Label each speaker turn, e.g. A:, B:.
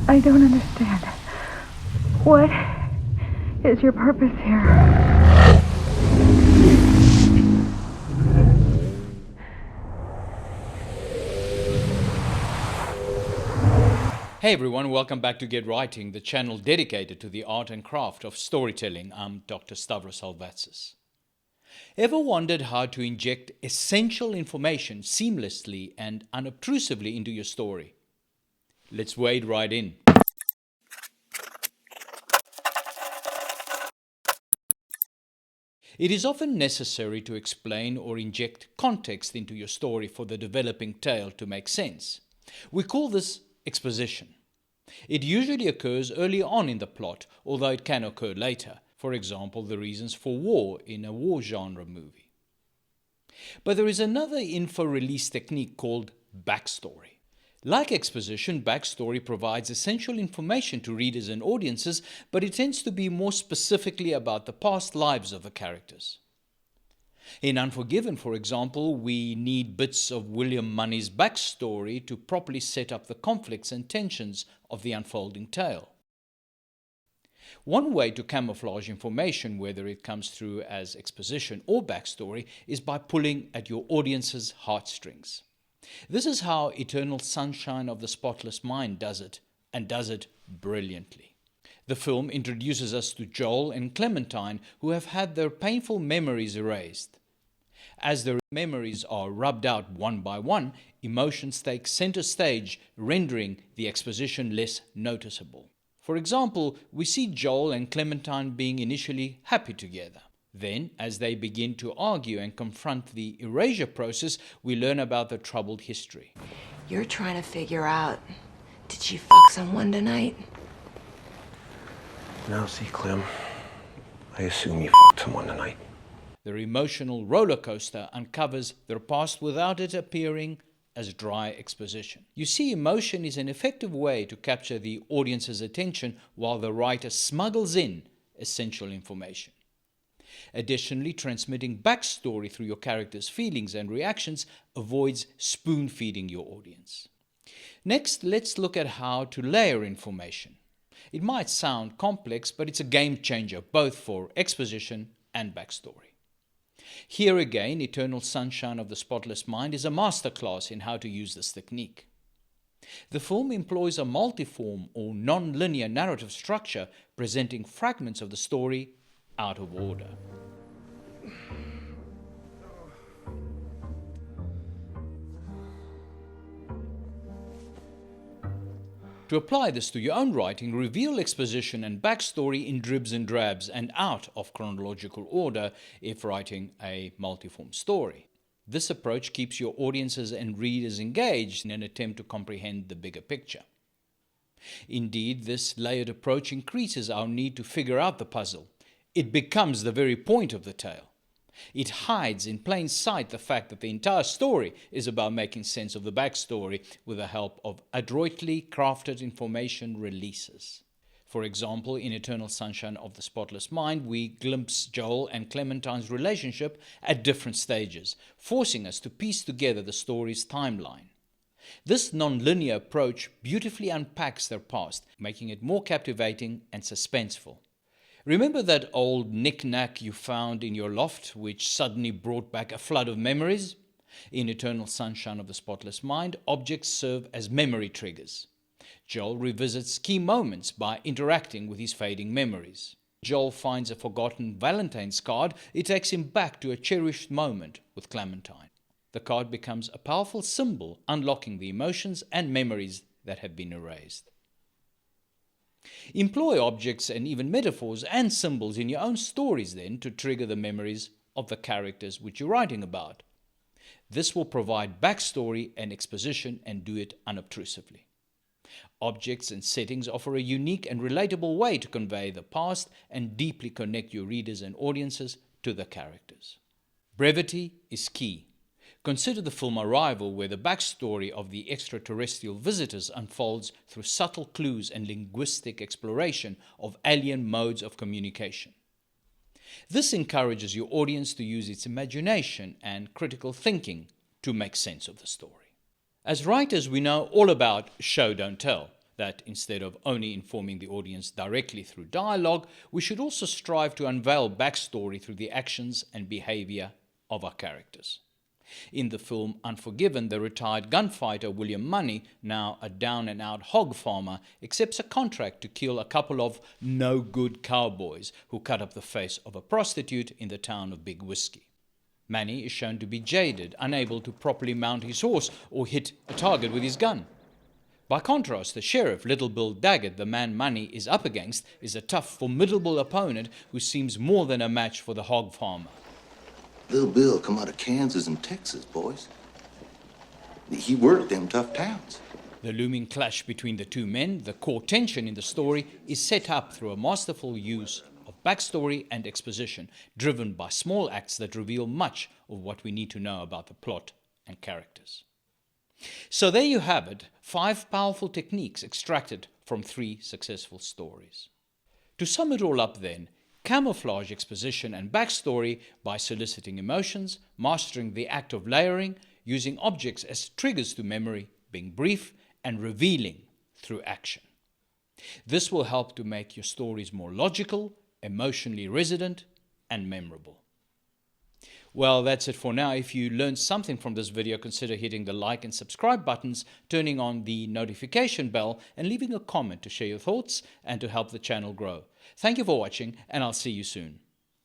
A: I don't understand. What is your purpose here?
B: Hey everyone, welcome back to Get Writing, the channel dedicated to the art and craft of storytelling. I'm Dr. Stavros Halvatsis. Ever wondered how to inject essential information seamlessly and unobtrusively into your story? Let's wade right in. It is often necessary to explain or inject context into your story for the developing tale to make sense. We call this exposition. It usually occurs early on in the plot, although it can occur later. For example, the reasons for war in a war genre movie. But there is another info-release technique called backstory. Like exposition, backstory provides essential information to readers and audiences, but it tends to be more specifically about the past lives of the characters. In Unforgiven, for example, we need bits of William Money's backstory to properly set up the conflicts and tensions of the unfolding tale. One way to camouflage information, whether it comes through as exposition or backstory, is by pulling at your audience's heartstrings. This is how Eternal Sunshine of the Spotless Mind does it, and does it brilliantly. The film introduces us to Joel and Clementine, who have had their painful memories erased. As their memories are rubbed out one by one, emotions take center stage, rendering the exposition less noticeable. For example, we see Joel and Clementine being initially happy together. Then, as they begin to argue and confront the erasure process, we learn about their troubled history.
C: You're trying to figure out, did she fuck someone tonight?
D: Now, see, Clem, I assume you fucked someone tonight.
B: Their emotional roller coaster uncovers their past without it appearing as dry exposition. You see, emotion is an effective way to capture the audience's attention while the writer smuggles in essential information. Additionally, transmitting backstory through your character's feelings and reactions avoids spoon-feeding your audience. Next, let's look at how to layer information. It might sound complex, but it's a game changer both for exposition and backstory. Here again, Eternal Sunshine of the Spotless Mind is a masterclass in how to use this technique. The film employs a multiform or non-linear narrative structure, presenting fragments of the story out of order. To apply this to your own writing, reveal exposition and backstory in dribs and drabs and out of chronological order if writing a multiform story. This approach keeps your audiences and readers engaged in an attempt to comprehend the bigger picture. Indeed, this layered approach increases our need to figure out the puzzle. It becomes the very point of the tale. It hides in plain sight the fact that the entire story is about making sense of the backstory with the help of adroitly crafted information releases. For example, in Eternal Sunshine of the Spotless Mind, we glimpse Joel and Clementine's relationship at different stages, forcing us to piece together the story's timeline. This non-linear approach beautifully unpacks their past, making it more captivating and suspenseful. Remember that old knick-knack you found in your loft, which suddenly brought back a flood of memories? In Eternal Sunshine of the Spotless Mind, objects serve as memory triggers. Joel revisits key moments by interacting with his fading memories. Joel finds a forgotten Valentine's card. It takes him back to a cherished moment with Clementine. The card becomes a powerful symbol, unlocking the emotions and memories that have been erased. Employ objects and even metaphors and symbols in your own stories then to trigger the memories of the characters which you're writing about. This will provide backstory and exposition and do it unobtrusively. Objects and settings offer a unique and relatable way to convey the past and deeply connect your readers and audiences to the characters. Brevity is key. Consider the film Arrival, where the backstory of the extraterrestrial visitors unfolds through subtle clues and linguistic exploration of alien modes of communication. This encourages your audience to use its imagination and critical thinking to make sense of the story. As writers, we know all about show, don't tell. that instead of only informing the audience directly through dialogue, we should also strive to unveil backstory through the actions and behavior of our characters. In the film Unforgiven, the retired gunfighter William Money, now a down-and-out hog farmer, accepts a contract to kill a couple of no-good cowboys who cut up the face of a prostitute in the town of Big Whiskey. Manny is shown to be jaded, unable to properly mount his horse or hit a target with his gun. By contrast, the sheriff, Little Bill Daggett, the man Money is up against, is a tough, formidable opponent who seems more than a match for the hog farmer.
E: Little Bill come out of Kansas and Texas, boys. He worked them tough towns.
B: The looming clash between the two men, the core tension in the story, is set up through a masterful use of backstory and exposition, driven by small acts that reveal much of what we need to know about the plot and characters. So there you have it, 5 powerful techniques extracted from 3 successful stories. To sum it all up then, camouflage exposition and backstory by soliciting emotions, mastering the act of layering, using objects as triggers to memory, being brief, and revealing through action. This will help to make your stories more logical, emotionally resident, and memorable. Well, that's it for now. If you learned something from this video, consider hitting the like and subscribe buttons, turning on the notification bell, and leaving a comment to share your thoughts and to help the channel grow. Thank you for watching, and I'll see you soon.